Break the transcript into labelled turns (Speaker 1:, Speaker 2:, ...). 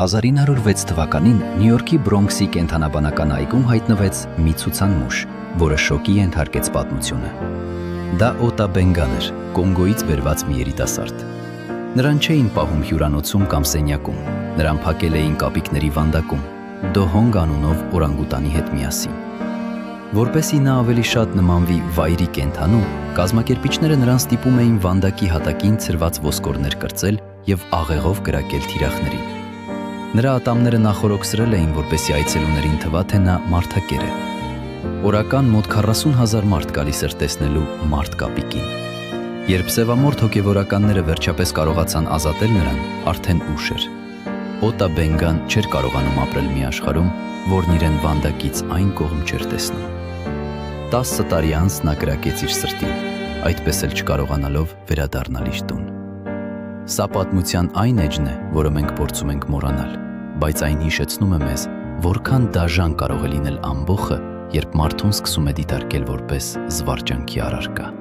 Speaker 1: 1906 թվականին Նյու Յորքի Բրոնքսի կենդանաբանական այգում հայտնվեց մի ցուցանմուշ, որը շոկի ենթարկեց պատմությունը։ Դա Օտա Բենգան էր, Կոնգոից բերված մի երիտասարդ։ Նրան չէին պահում հյուրանոցում կամ սենյակում, նրան փակել էին կապիկների վանդակում, Դոհոնգ անունով օրանգուտանի հետ միասին։ Որպեսզի նա ավելի շատ նմանվի վայրի կենդանու, կազմակերպիչները նրան ստիպում էին վանդակի հատակին ցրված ոսկորներ կրծել և աղեղով կրակել թիրախներին։ Նրա ատամները նախօրոքսրել էին, որպեսզի այցելուներին թվա, թե նա մարդակեր է։ Օրական մոտ 40,000 մարդ գալիս էր տեսնելու մարդ կապիկին։ Երբ սևամորթ հոգևորականները վերջապես կարողացան ազատել նրան, արդեն ուշ էր։ Օտա Բենգան չէր կարողանում ապրել մի աշխարհում, որն իրեն վանդակից այն կողմ չէր տեսնում։ 10 տարի անց նա կրակեց իր սրտին, այդպես էլ չկարողանալով վերադառնալ իր տուն։ Սա պատմության այն էջն է, որը մենք փորձում ենք մոռանալ, բայց այն հիշեցնում է մեզ, որքան դաժան կարող է լինել ամբոխը, երբ մարդուն սկսում է դիտարկել որպես զվարճանքի առարկա։